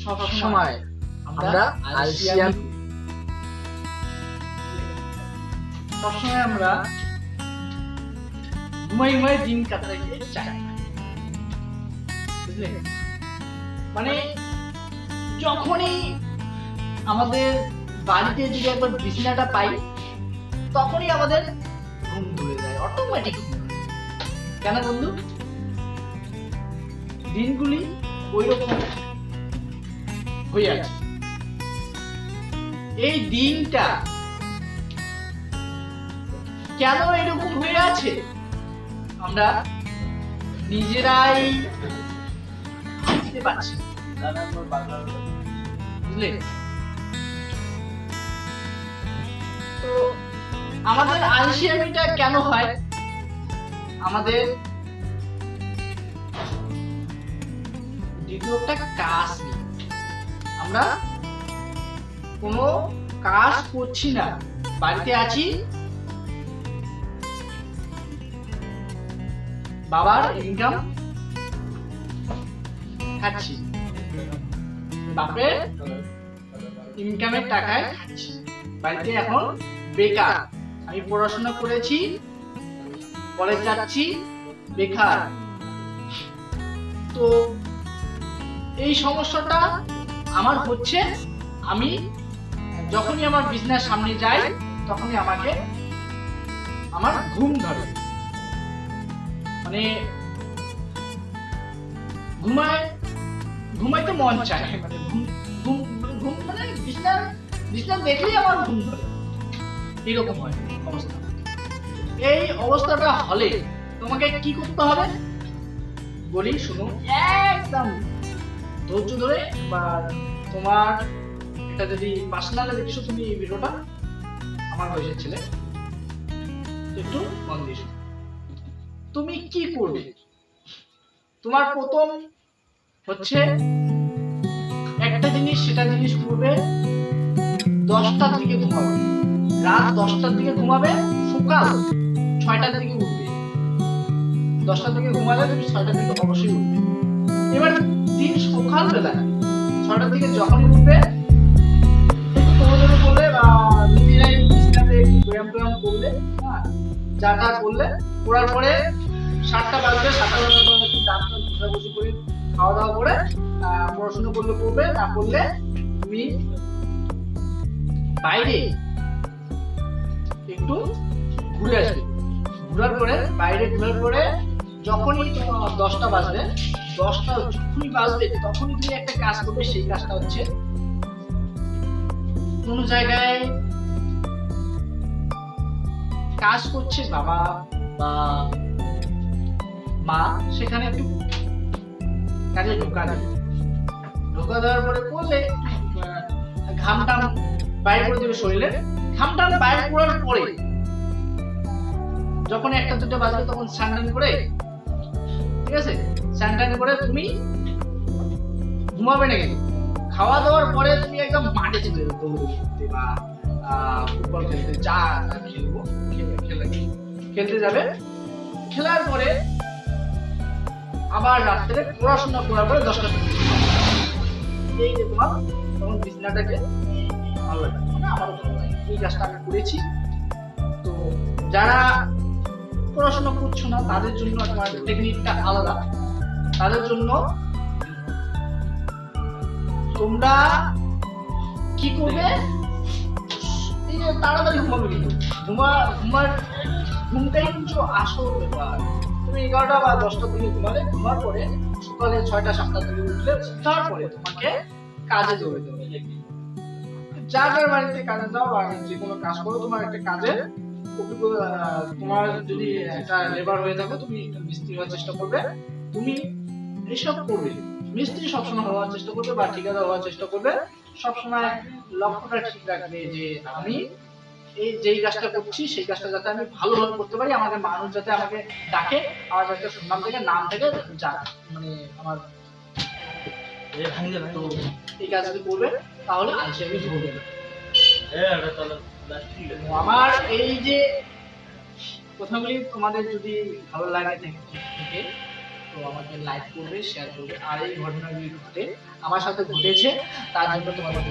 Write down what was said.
সবসময় আমরা আলসিয়াম, সবসময় আমরা ঘুমাই দিন কাটাতে চাই, বুঝলে? মানে যখনই আমাদের বাড়িতে যদি একবার বিছানাটা পাই তখনই আমাদের ঘুম ধরে যায়, অটোমেটিক ঘুম। কেন বন্ধু? দিনগুলি ওই রকম হয়ে আছে। এই দিনটা কেন এরকম হয়ে আছে আমরা নিজেরাই বুঝতে পারছি, বুঝলে? তো আমাদের আলসিয়ামিটা কেন হয়? আমাদের দ্বিতীয়টা কাজ নেই, আমরা কোনো কাজ করছি না, বাড়িতে আছি, বাবার ইনকাম খাচ্ছি, বাপের ইনকামের টাকায় খাচ্ছি, বাড়িতে এখন বেকার। আমি পড়াশোনা করেছি, কলেজ যাচ্ছি, বেকার। তো এই সমস্যাটা আমার হচ্ছে, আমি যখনই আমার বিজনেস সামনে যাই তখনই আমার ঘুম ধরে, মানে ঘুমাইতে মন চায়, মানে ঘুম মানে বিছানা দেখলেই আমার ঘুম ধরে, এরকম হয় অবস্থা। এই অবস্থাটা হলে তোমাকে কি করতে হবে বলি, শুনো, একদম ধৈর্য ধরে, বা তোমার এটা যদি পার্সোনালি দেখছো তুমি এই ভিডিওটা, আমার বয়সের ছেলে, একটু মন দিয়ে শোনো। তুমি কি করবে? তোমার প্রথম হচ্ছে একটা জিনিস, সেটা জিনিস করবে 10টার দিকে ঘুমাবে, রাত 10টার দিকে ঘুমাবে, সকাল 6টার দিকে উঠবে। 10টার দিকে ঘুমালে তুমি 6টার দিকে অবশ্যই উঠবে। এবার দিন সকালবেলা 6টার দিকে যখনই উঠবে, একটু দৌড়াদৌড়ি করলে বা নিজেরাই বিছানাতে ব্যায়াম করলে, যাটা করলে, করার পরে 7টা বাজবে, 7টা বাজার পর একটু দাঁত ঘষাঘষি করে খাওয়া দাওয়া করে পড়াশোনা করবে, না করলে তুমি বাইরে একটু ঘুরে আসবে। ঘোরার পরে যখনই 10টা বাজবে, 10টা যখনই বাজবে তখনই তুমি একটা কাজ করবে। সেই কাজটা হচ্ছে, কোন জায়গায় কাজ করছে বাবা বা মা, সেখানে একটু কাজে ঢোকা দেওয়ার পরে করলে ঘামটাম বাইরে করে দেবে শরীরে। ঘামটাম বাইরে করার পরে যখন 1টা 2টা বাজবে তখন স্নান করে, ঠিক আছে, স্নান করে তুমি ঘুমাবে না। কিন্তু খাওয়া দাওয়ার পরে তুমি একদম মাঠে চলে যাবে, দৌড়তে বা ফুটবল খেলতে, যা খেলতে যাবে। খেলার পরে আবার রাত্রে পড়াশোনা করার পরে 10টা এই যে তোমার তখন বিছানাটাকে ভালো লাগে। আমার এই কাজটা আমি করেছি। তো যারা পড়াশোনা করছো না তাদের জন্য তোমার টেকনিকটা আলাদা। তাদের জন্য তোমরা কি করবে, এই যে তাড়াতাড়ি ঘুমাবে, কিন্তু ঘুমটাই কিন্তু আসল ব্যাপার। তুমি 11টা বা 10টার দিকে ঘুমালে, ঘুমার পরে সকালে 6টা 7টার দিকে উঠলে, উঠার পরে তোমাকে কাজে দৌড়াতে হবে। যার বাড়িতে কাজে যাও বা যে কোনো কাজ করো, তোমার একটা কাজে তোমার যদি একটা লেবার হয়ে থাকো, তুমি মিস্ত্রি হওয়ার চেষ্টা করবে। তুমি এসব করবে, মিস্ত্রি সবসময় হওয়ার চেষ্টা করবে বা ঠিকাদার হওয়ার চেষ্টা করবে। সবসময় লক্ষ্যটা ঠিক রাখবে যে আমি এই যেই কাজটা করছি সেই কাজটা যাতে আমি ভালোভাবে করতে পারি, আমাকে মানুষ যাতে আমাকে ডাকে, আমার একটা সুনাম থেকে, নাম থেকে, যা মানে আমার তো এই কাজ যদি করবে তাহলে আলসিয়ামি ধরবে না। আমার এই যে কথাগুলি তোমাদের যদি ভালো লাগে থাকে, তো তো আমাকে লাইক করবে, শেয়ার করবে। আর এই ঘটনাগুলি ঘটে আমার সাথে ঘটেছে, তার জন্য তোমাদের